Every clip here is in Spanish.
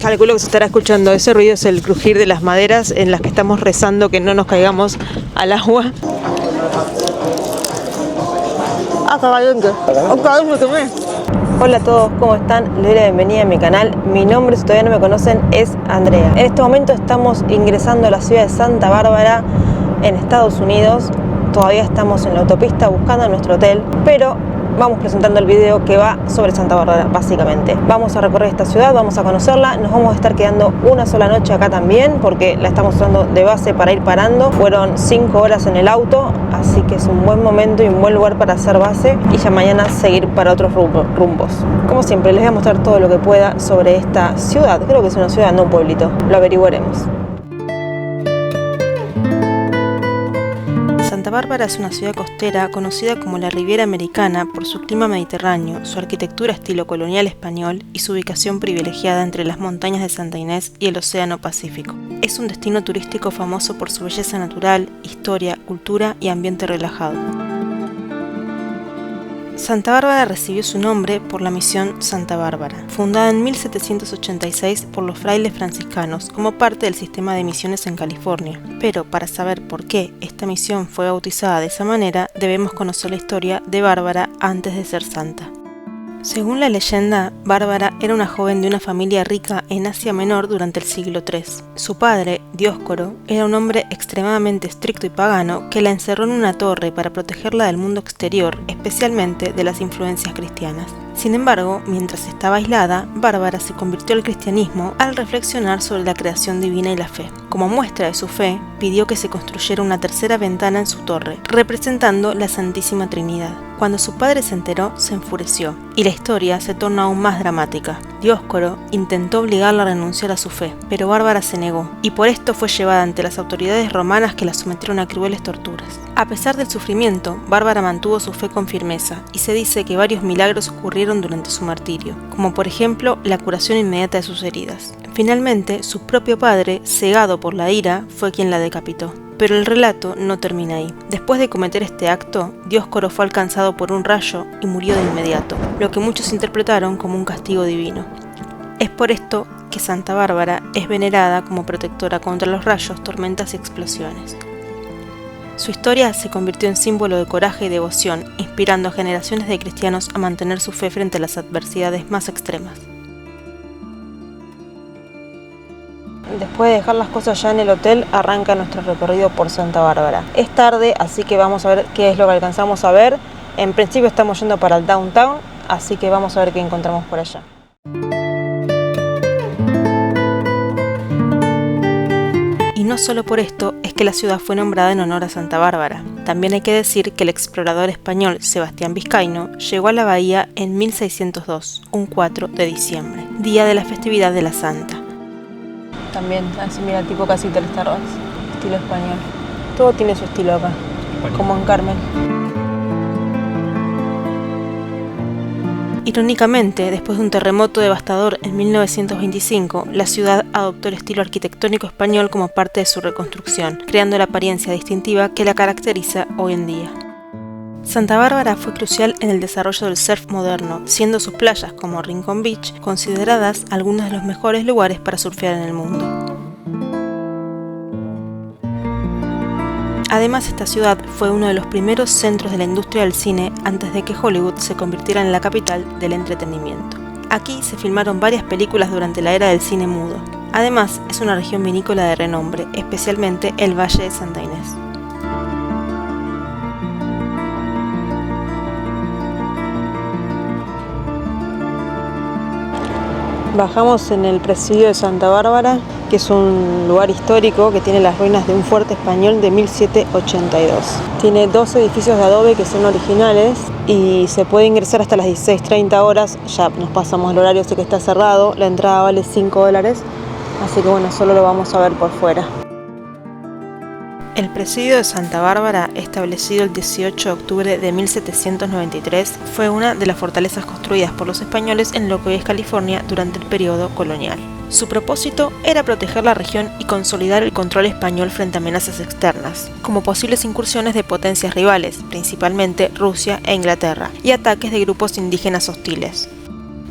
Calculo que se estará escuchando. Ese ruido es el crujir de las maderas en las que estamos rezando que no nos caigamos al agua. Hola a todos, ¿cómo están? Les doy la bienvenida a mi canal. Mi nombre, si todavía no me conocen, es Andrea. En este momento estamos ingresando a la ciudad de Santa Bárbara, en Estados Unidos. Todavía estamos en la autopista buscando nuestro hotel, pero vamos presentando el video que va sobre Santa Bárbara, básicamente. Vamos a recorrer esta ciudad, vamos a conocerla. Nos vamos a estar quedando una sola noche acá también, porque la estamos usando de base para ir parando. Fueron 5 horas en el auto, así que es un buen momento y un buen lugar para hacer base. Y ya mañana seguir para otros rumbos. Como siempre, les voy a mostrar todo lo que pueda sobre esta ciudad. Creo que es una ciudad, no un pueblito. Lo averiguaremos. Santa Bárbara es una ciudad costera conocida como la Riviera Americana por su clima mediterráneo, su arquitectura estilo colonial español y su ubicación privilegiada entre las montañas de Santa Inés y el Océano Pacífico. Es un destino turístico famoso por su belleza natural, historia, cultura y ambiente relajado. Santa Bárbara recibió su nombre por la misión Santa Bárbara, fundada en 1786 por los frailes franciscanos como parte del sistema de misiones en California. Pero para saber por qué esta misión fue bautizada de esa manera, debemos conocer la historia de Bárbara antes de ser santa. Según la leyenda, Bárbara era una joven de una familia rica en Asia Menor durante el siglo III. Su padre, Dioscoro, era un hombre extremadamente estricto y pagano que la encerró en una torre para protegerla del mundo exterior, especialmente de las influencias cristianas. Sin embargo, mientras estaba aislada, Bárbara se convirtió al cristianismo al reflexionar sobre la creación divina y la fe. Como muestra de su fe, pidió que se construyera una tercera ventana en su torre, representando la Santísima Trinidad. Cuando su padre se enteró, se enfureció, y la historia se torna aún más dramática. Dioscoro intentó obligarla a renunciar a su fe, pero Bárbara se negó, y por esto fue llevada ante las autoridades romanas que la sometieron a crueles torturas. A pesar del sufrimiento, Bárbara mantuvo su fe con firmeza, y se dice que varios milagros ocurrieron durante su martirio, como por ejemplo la curación inmediata de sus heridas. Finalmente, su propio padre, cegado por la ira, fue quien la decapitó. Pero el relato no termina ahí. Después de cometer este acto, Dioscoro fue alcanzado por un rayo y murió de inmediato, lo que muchos interpretaron como un castigo divino. Es por esto que Santa Bárbara es venerada como protectora contra los rayos, tormentas y explosiones. Su historia se convirtió en símbolo de coraje y devoción, inspirando a generaciones de cristianos a mantener su fe frente a las adversidades más extremas. Después de dejar las cosas ya en el hotel, arranca nuestro recorrido por Santa Bárbara. Es tarde, así que vamos a ver qué es lo que alcanzamos a ver. En principio estamos yendo para el downtown, así que vamos a ver qué encontramos por allá. Y no solo por esto es que la ciudad fue nombrada en honor a Santa Bárbara. También hay que decir que el explorador español Sebastián Vizcaíno llegó a la bahía en 1602, un 4 de diciembre, día de la festividad de la Santa. También, así mira, tipo casita del Starbucks, estilo español. Todo tiene su estilo acá, como en Carmen. Irónicamente, después de un terremoto devastador en 1925, la ciudad adoptó el estilo arquitectónico español como parte de su reconstrucción, creando la apariencia distintiva que la caracteriza hoy en día. Santa Bárbara fue crucial en el desarrollo del surf moderno, siendo sus playas como Rincon Beach consideradas algunos de los mejores lugares para surfear en el mundo. Además, esta ciudad fue uno de los primeros centros de la industria del cine antes de que Hollywood se convirtiera en la capital del entretenimiento. Aquí se filmaron varias películas durante la era del cine mudo. Además, es una región vinícola de renombre, especialmente el Valle de Santa Inés. Bajamos en el presidio de Santa Bárbara, que es un lugar histórico que tiene las ruinas de un fuerte español de 1782. Tiene 2 edificios de adobe que son originales y se puede ingresar hasta las 16:30 horas. Ya nos pasamos el horario, sé que está cerrado. La entrada vale $5, así que bueno, solo lo vamos a ver por fuera. El presidio de Santa Bárbara, establecido el 18 de octubre de 1793, fue una de las fortalezas construidas por los españoles en lo que hoy es California durante el periodo colonial. Su propósito era proteger la región y consolidar el control español frente a amenazas externas, como posibles incursiones de potencias rivales, principalmente Rusia e Inglaterra, y ataques de grupos indígenas hostiles.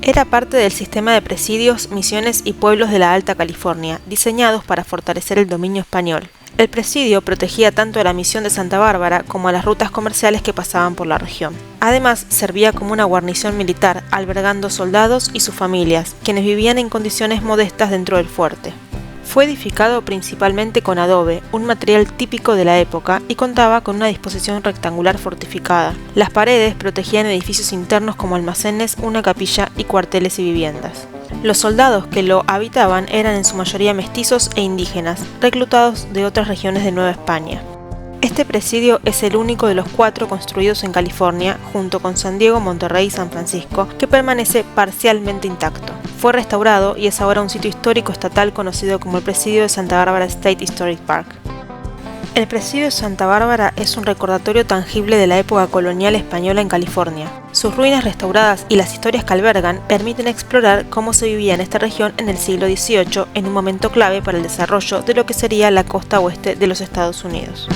Era parte del sistema de presidios, misiones y pueblos de la Alta California, diseñados para fortalecer el dominio español. El presidio protegía tanto a la misión de Santa Bárbara como a las rutas comerciales que pasaban por la región. Además, servía como una guarnición militar, albergando soldados y sus familias, quienes vivían en condiciones modestas dentro del fuerte. Fue edificado principalmente con adobe, un material típico de la época, y contaba con una disposición rectangular fortificada. Las paredes protegían edificios internos como almacenes, una capilla y cuarteles y viviendas. Los soldados que lo habitaban eran en su mayoría mestizos e indígenas, reclutados de otras regiones de Nueva España. Este presidio es el único de los 4 construidos en California, junto con San Diego, Monterrey y San Francisco, que permanece parcialmente intacto. Fue restaurado y es ahora un sitio histórico estatal conocido como el Presidio de Santa Bárbara State Historic Park. El Presidio de Santa Bárbara es un recordatorio tangible de la época colonial española en California. Sus ruinas restauradas y las historias que albergan permiten explorar cómo se vivía en esta región en el siglo XVIII, en un momento clave para el desarrollo de lo que sería la costa oeste de los Estados Unidos.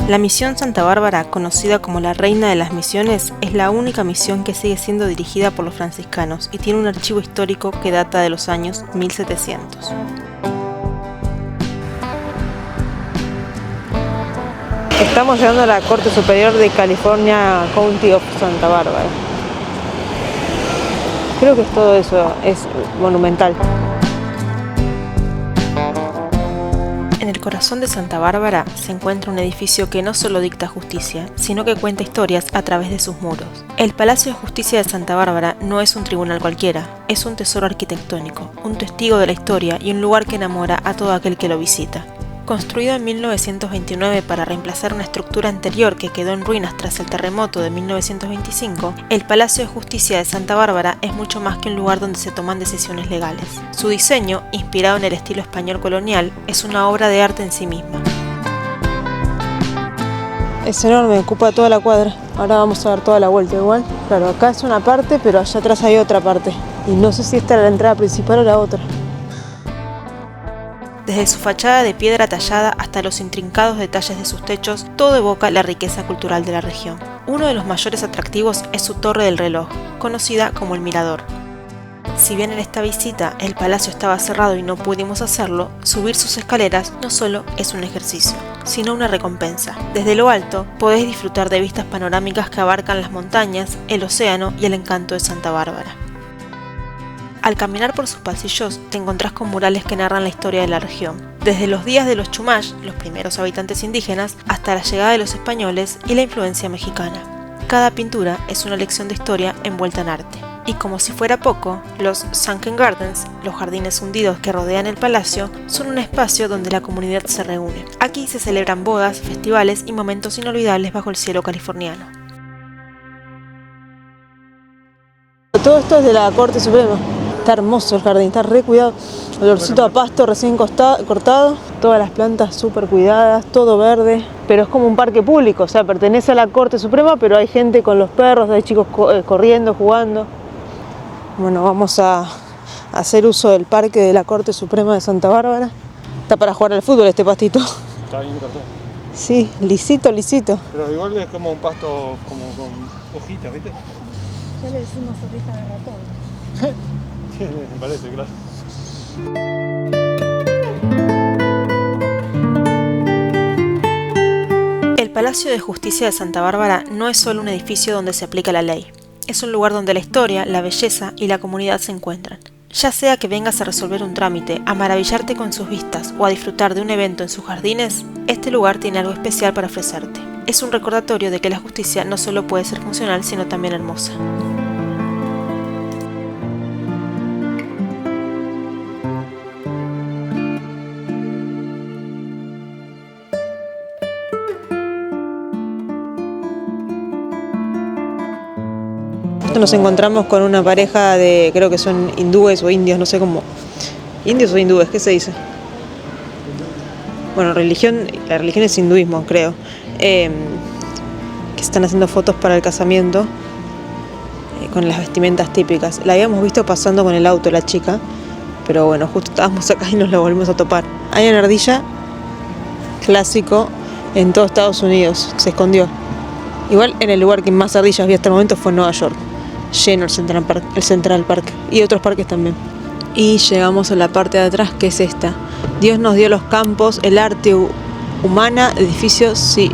La Misión Santa Bárbara, conocida como la Reina de las Misiones, es la única misión que sigue siendo dirigida por los franciscanos y tiene un archivo histórico que data de los años 1700. Estamos llegando a la Corte Superior de California County of Santa Bárbara. Creo que todo eso es monumental. En el corazón de Santa Bárbara se encuentra un edificio que no solo dicta justicia, sino que cuenta historias a través de sus muros. El Palacio de Justicia de Santa Bárbara no es un tribunal cualquiera, es un tesoro arquitectónico, un testigo de la historia y un lugar que enamora a todo aquel que lo visita. Construido en 1929 para reemplazar una estructura anterior que quedó en ruinas tras el terremoto de 1925, el Palacio de Justicia de Santa Bárbara es mucho más que un lugar donde se toman decisiones legales. Su diseño, inspirado en el estilo español colonial, es una obra de arte en sí misma. Es enorme, ocupa toda la cuadra. Ahora vamos a dar toda la vuelta igual. Claro, acá es una parte, pero allá atrás hay otra parte. Y no sé si esta era la entrada principal o la otra. Desde su fachada de piedra tallada hasta los intrincados detalles de sus techos, todo evoca la riqueza cultural de la región. Uno de los mayores atractivos es su torre del reloj, conocida como el Mirador. Si bien en esta visita el palacio estaba cerrado y no pudimos hacerlo, subir sus escaleras no solo es un ejercicio, sino una recompensa. Desde lo alto podés disfrutar de vistas panorámicas que abarcan las montañas, el océano y el encanto de Santa Bárbara. Al caminar por sus pasillos te encontrás con murales que narran la historia de la región, desde los días de los Chumash, los primeros habitantes indígenas, hasta la llegada de los españoles y la influencia mexicana. Cada pintura es una lección de historia envuelta en arte. Y como si fuera poco, los Sunken Gardens, los jardines hundidos que rodean el palacio, son un espacio donde la comunidad se reúne. Aquí se celebran bodas, festivales y momentos inolvidables bajo el cielo californiano. Todo esto es de la Corte Suprema. Está hermoso el jardín, está re cuidado. El olorcito a pasto recién cortado, todas las plantas súper cuidadas, todo verde. Pero es como un parque público, o sea, pertenece a la Corte Suprema, pero hay gente con los perros, hay chicos corriendo, jugando. Bueno, vamos a hacer uso del parque de la Corte Suprema de Santa Bárbara. Está para jugar al fútbol este pastito. Está bien cortado. Sí, lisito. Pero igual es como un pasto como con hojitas, ¿viste? Ya le decimos oreja de ratón. Sí, me parece, claro. El Palacio de Justicia de Santa Bárbara no es solo un edificio donde se aplica la ley. Es un lugar donde la historia, la belleza y la comunidad se encuentran. Ya sea que vengas a resolver un trámite, a maravillarte con sus vistas o a disfrutar de un evento en sus jardines, este lugar tiene algo especial para ofrecerte. Es un recordatorio de que la justicia no solo puede ser funcional, sino también hermosa. Nos encontramos con una pareja de, creo que son hindúes o indios, no sé cómo. ¿Indios o hindúes? ¿Qué se dice? Bueno, la religión es hinduismo, creo. Que están haciendo fotos para el casamiento con las vestimentas típicas. La habíamos visto pasando con el auto la chica, pero bueno, justo estábamos acá y nos la volvimos a topar. Hay una ardilla clásico en todo Estados Unidos, se escondió. Igual en el lugar que más ardillas vi hasta el momento fue en Nueva York. Lleno el Central Park y otros parques también. Y llegamos a la parte de atrás, que es esta. Dios nos dio los campos, el arte humana, edificios y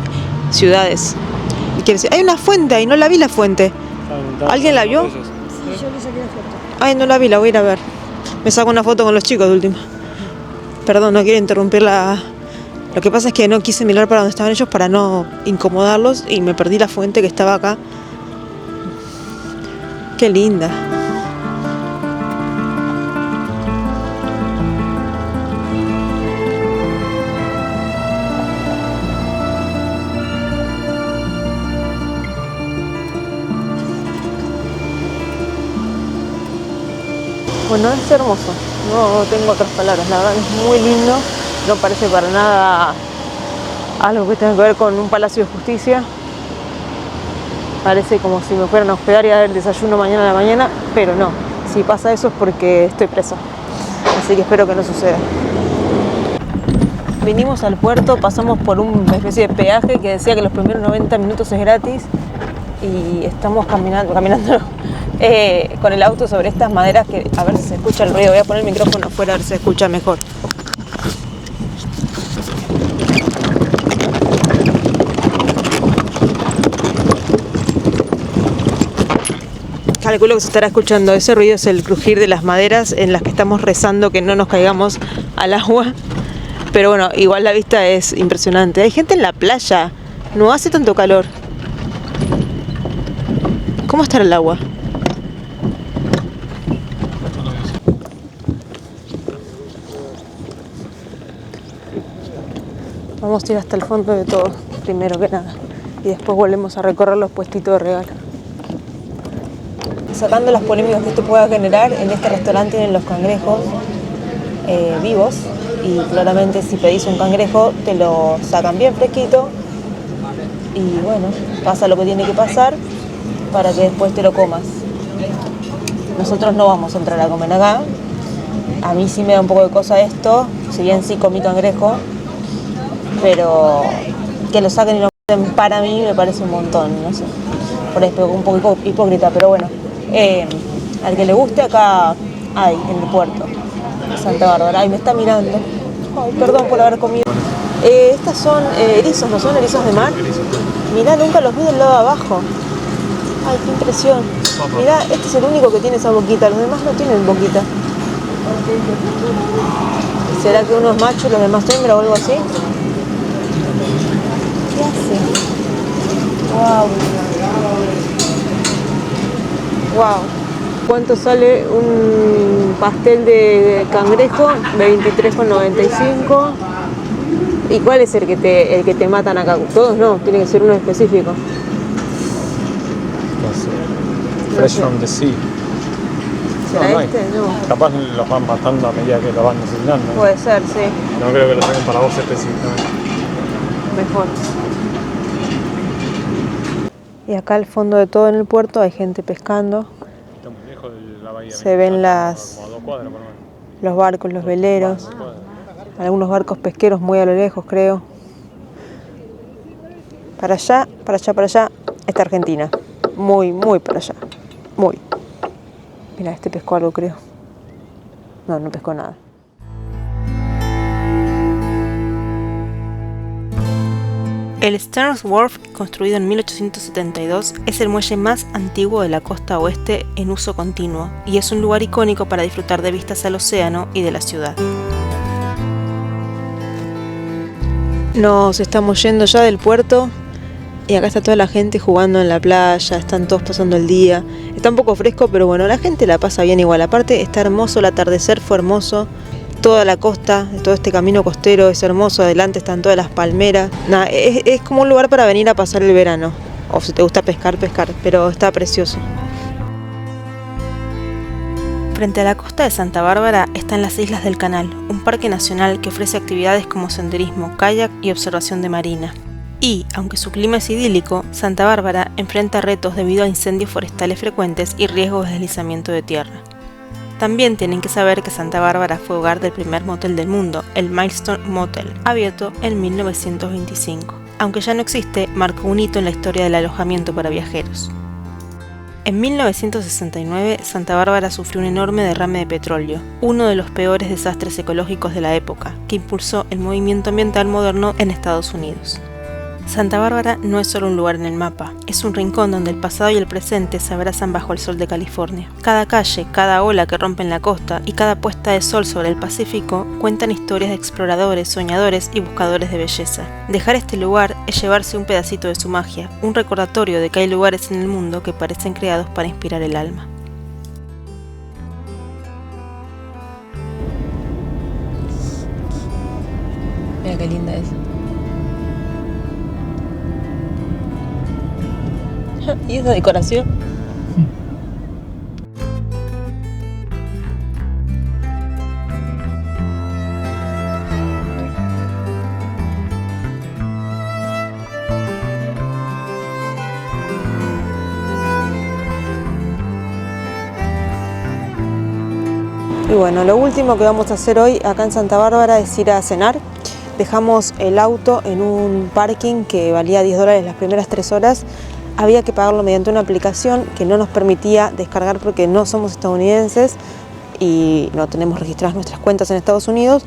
ciudades. Y quiere decir, hay una fuente ahí, no la vi la fuente. ¿Alguien la vio? Sí, yo le saqué la foto. Ay, no la vi, la voy a ir a ver. Me saco una foto con los chicos de última. Perdón, no quiero interrumpir la... Lo que pasa es que no quise mirar para donde estaban ellos para no incomodarlos y me perdí la fuente que estaba acá. Qué linda. Bueno, es hermoso, no tengo otras palabras, la verdad es muy lindo, no parece para nada algo que tenga que ver con un palacio de justicia, parece como si me fueran a hospedar y a dar el desayuno mañana a la mañana, pero no, si pasa eso es porque estoy presa, así que espero que no suceda. Vinimos al puerto, pasamos por una especie de peaje que decía que los primeros 90 minutos es gratis y estamos caminando con el auto sobre estas maderas que a ver si se escucha el ruido. Voy a poner el micrófono afuera a ver si se escucha mejor. Calculo que se estará escuchando. Ese ruido es el crujir de las maderas en las que estamos rezando que no nos caigamos al agua. Pero bueno, igual la vista es impresionante. Hay gente en la playa, no hace tanto calor. ¿Cómo estará el agua? Vamos a ir hasta el fondo de todo, primero que nada. Y después volvemos a recorrer los puestitos de regalo. Sacando las polémicas que esto pueda generar, en este restaurante tienen los cangrejos vivos. Y claramente si pedís un cangrejo te lo sacan bien fresquito. Y bueno, pasa lo que tiene que pasar para que después te lo comas. Nosotros no vamos a entrar a comer acá. A mí sí me da un poco de cosa esto, si bien sí comí cangrejo. Pero que lo saquen y lo meten para mí me parece un montón, no sé. Por ahí es un poco hipócrita, pero bueno. Al que le guste, acá hay en el puerto de Santa Bárbara. Ay, me está mirando. Ay, perdón por haber comido. Estas son erizos, ¿no son erizos de mar? Mirá, nunca los vi del lado de abajo. Ay, qué impresión. Mirá, este es el único que tiene esa boquita, los demás no tienen boquita. ¿Será que uno es macho y los demás hembra o algo así? ¿Qué hace? Wow. Wow. ¿Cuánto sale un pastel de cangrejo? 23,95. ¿Y cuál es el que te matan acá? Todos no, tiene que ser uno específico. No sé. Fresh from the sea. ¿Será no este? No. Capaz los van matando a medida que los van asesinando. Puede ser, sí. No creo que lo saquen para vos específicamente. Mejor. Y acá al fondo de todo en el puerto hay gente pescando. Estamos lejos de la bahía. Se ven como a 2 cuadras, por lo menos. los barcos, los veleros, algunos barcos pesqueros muy a lo lejos, creo. Para allá, está Argentina. Muy, muy para allá. Muy. Mira, este pescó algo, creo. No, no pescó nada. El Stearns Wharf, construido en 1872, es el muelle más antiguo de la costa oeste en uso continuo y es un lugar icónico para disfrutar de vistas al océano y de la ciudad. Nos estamos yendo ya del puerto y acá está toda la gente jugando en la playa, están todos pasando el día. Está un poco fresco, pero bueno, la gente la pasa bien igual. Aparte está hermoso, el atardecer fue hermoso. Toda la costa, todo este camino costero es hermoso, adelante están todas las palmeras. Nada, es como un lugar para venir a pasar el verano. O si te gusta pescar, pero está precioso. Frente a la costa de Santa Bárbara están las Islas del Canal, un parque nacional que ofrece actividades como senderismo, kayak y observación de marina. Y, aunque su clima es idílico, Santa Bárbara enfrenta retos debido a incendios forestales frecuentes y riesgos de deslizamiento de tierra. También tienen que saber que Santa Bárbara fue hogar del primer motel del mundo, el Milestone Motel, abierto en 1925. Aunque ya no existe, marcó un hito en la historia del alojamiento para viajeros. En 1969, Santa Bárbara sufrió un enorme derrame de petróleo, uno de los peores desastres ecológicos de la época, que impulsó el movimiento ambiental moderno en Estados Unidos. Santa Bárbara no es solo un lugar en el mapa, es un rincón donde el pasado y el presente se abrazan bajo el sol de California. Cada calle, cada ola que rompe en la costa y cada puesta de sol sobre el Pacífico cuentan historias de exploradores, soñadores y buscadores de belleza. Dejar este lugar es llevarse un pedacito de su magia, un recordatorio de que hay lugares en el mundo que parecen creados para inspirar el alma. Mira qué linda es. ¿Y esa decoración? Y bueno, lo último que vamos a hacer hoy acá en Santa Bárbara es ir a cenar. Dejamos el auto en un parking que valía $10 las primeras 3 horas. Había que pagarlo mediante una aplicación que no nos permitía descargar porque no somos estadounidenses y no tenemos registradas nuestras cuentas en Estados Unidos,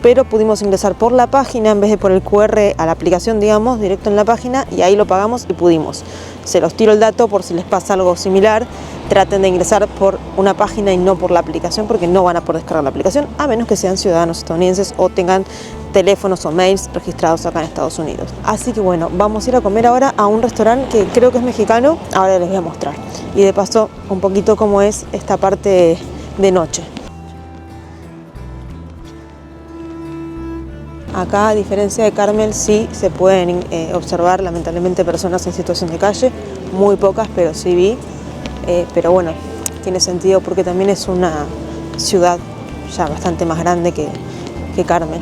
pero pudimos ingresar por la página en vez de por el QR a la aplicación, digamos, directo en la página, y ahí lo pagamos y pudimos. Se los tiro el dato por si les pasa algo similar. Traten de ingresar por una página y no por la aplicación porque no van a poder descargar la aplicación a menos que sean ciudadanos estadounidenses o tengan teléfonos o mails registrados acá en Estados Unidos. Así que bueno, vamos a ir a comer ahora a un restaurante que creo que es mexicano, ahora les voy a mostrar. Y de paso un poquito cómo es esta parte de noche. Acá, a diferencia de Carmel, sí se pueden observar lamentablemente personas en situación de calle, muy pocas, pero sí vi. Pero bueno, tiene sentido porque también es una ciudad ya bastante más grande que Carmel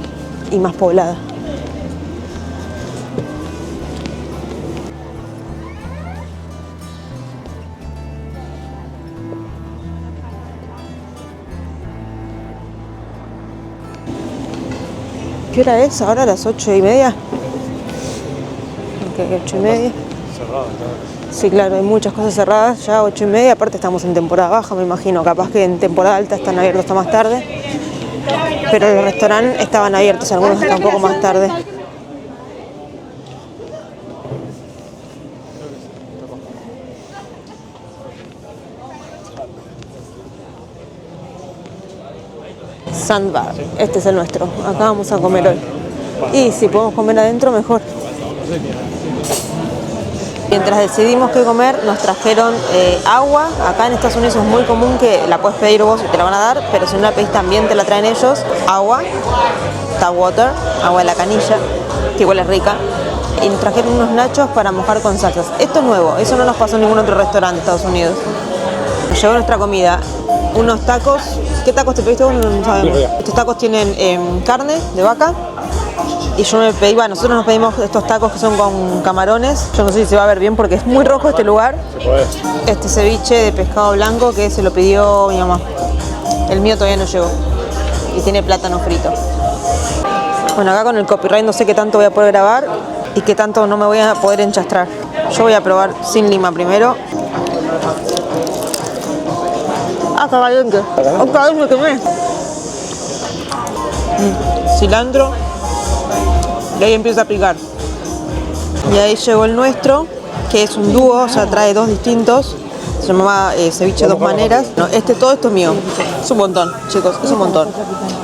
y más poblada. ¿Qué hora es? Ahora a las 8:30. Ok, 8:30. Cerrado, claro. Sí, claro, hay muchas cosas cerradas, ya 8:30, aparte estamos en temporada baja, me imagino, capaz que en temporada alta están abiertos hasta más tarde, pero los restaurantes estaban abiertos, algunos hasta un poco más tarde. Sandbar, este es el nuestro, acá vamos a comer hoy. Y si podemos comer adentro, mejor. Mientras decidimos qué comer, nos trajeron agua. Acá en Estados Unidos es muy común que la puedes pedir vos y te la van a dar, pero si no la pedís también te la traen ellos. Agua, tap water, agua de la canilla, que igual es rica. Y nos trajeron unos nachos para mojar con salsas. Esto es nuevo, eso no nos pasó en ningún otro restaurante de Estados Unidos. Nos llegó nuestra comida, unos tacos. ¿Qué tacos te pediste vos? No sabemos. Estos tacos tienen carne de vaca. Y yo me pedí, bueno, nosotros nos pedimos estos tacos que son con camarones. Yo no sé si se va a ver bien porque es muy rojo este lugar. Se puede. Este ceviche de pescado blanco que se lo pidió mi mamá. El mío todavía no llegó. Y tiene plátano frito. Bueno, acá con el copyright no sé qué tanto voy a poder grabar y qué tanto no me voy a poder enchastrar. Yo voy a probar sin lima primero. Ah, está caliente. Otra vez me quemé. Cilantro. Y ahí empieza a picar. Y ahí llegó el nuestro, que es un dúo, o sea, trae dos distintos. Se llamaba ceviche dos maneras. No, todo esto es mío. Es un montón, chicos, es un montón.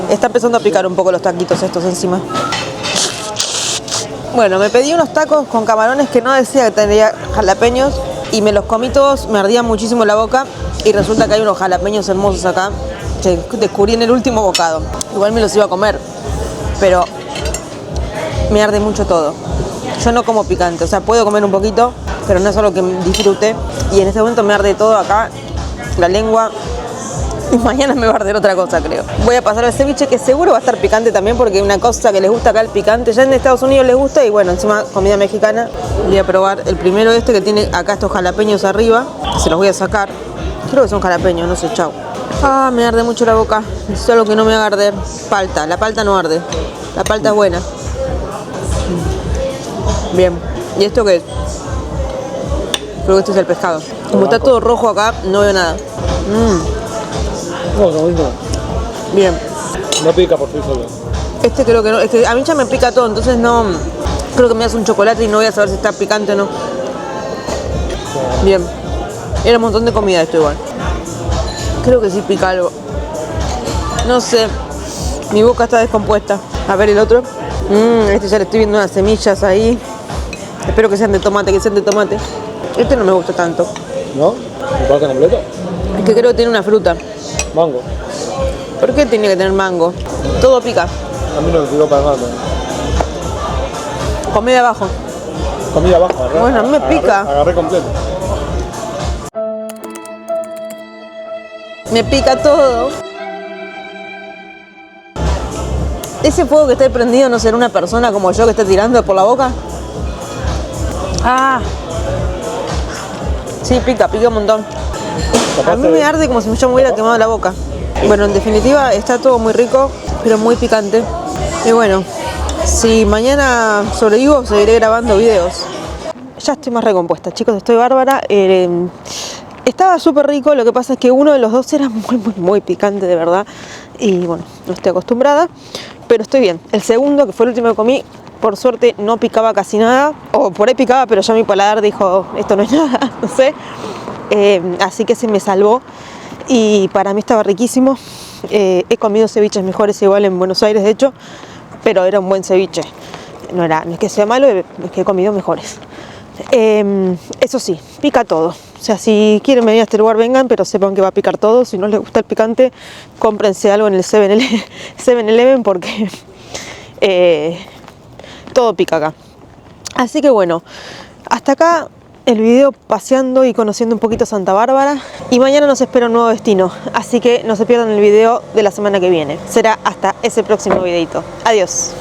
Está empezando a picar un poco los taquitos estos encima. Bueno, me pedí unos tacos con camarones que no decía que tendría jalapeños y me los comí todos, me ardía muchísimo la boca y resulta que hay unos jalapeños hermosos acá que descubrí en el último bocado. Igual me los iba a comer, pero me arde mucho todo. Yo no como picante, o sea, puedo comer un poquito, pero no es algo que disfrute. Y en este momento me arde todo acá, la lengua. Y mañana me va a arder otra cosa, creo. Voy a pasar al ceviche, que seguro va a estar picante también, porque una cosa que les gusta acá el picante. Ya en Estados Unidos les gusta, y bueno, encima comida mexicana. Voy a probar el primero que tiene acá estos jalapeños arriba. Se los voy a sacar. Creo que son jalapeños, no sé, chau. Ah, me arde mucho la boca. Es algo que no me haga arder. Palta, la palta no arde. La palta es buena. Bien. ¿Y esto qué es? Creo que este es el pescado. Como está todo rojo acá, no veo nada. No, no, no. Bien. No pica por sí solo. Este creo que no. Es que a mí ya me pica todo, entonces no. Creo que me das un chocolate y no voy a saber si está picante o no. Bien. Era un montón de comida esto igual. Creo que sí pica algo. No sé. Mi boca está descompuesta. A ver el otro. Este ya le estoy viendo unas semillas ahí. Espero que sean de tomate, Este no me gusta tanto. ¿No? ¿Me parte completo? Es que creo que tiene una fruta. Mango. ¿Por qué tiene que tener mango? Todo pica. A mí no me picó para nada. Comí de abajo. Comida baja, agarré. Bueno, a mí me pica. Agarré completo. Me pica todo. ¿Ese fuego que está ahí prendido no será una persona como yo que está tirando por la boca? Ah. Sí, pica un montón. A mí me arde como si yo me hubiera quemado la boca. Bueno, en definitiva está todo muy rico, pero muy picante. Y bueno, si mañana sobrevivo, seguiré grabando videos. Ya estoy más recompuesta, chicos, estoy bárbara. Estaba súper rico, lo que pasa es que uno de los dos era muy picante, de verdad. Y bueno, no estoy acostumbrada, pero estoy bien. El segundo, que fue el último que comí, por suerte no picaba casi nada. O por ahí picaba, pero ya mi paladar dijo, esto no es nada, no sé. Así que se me salvó. Y para mí estaba riquísimo. He comido ceviches mejores igual en Buenos Aires, de hecho. Pero era un buen ceviche. No es que sea malo, es que he comido mejores. Eso sí, pica todo. O sea, si quieren venir a este lugar, vengan, pero sepan que va a picar todo. Si no les gusta el picante, cómprense algo en el 7-Eleven porque todo pica acá. Así que bueno, hasta acá el video paseando y conociendo un poquito Santa Bárbara. Y mañana nos espera un nuevo destino. Así que no se pierdan el video de la semana que viene. Será hasta ese próximo videito. Adiós.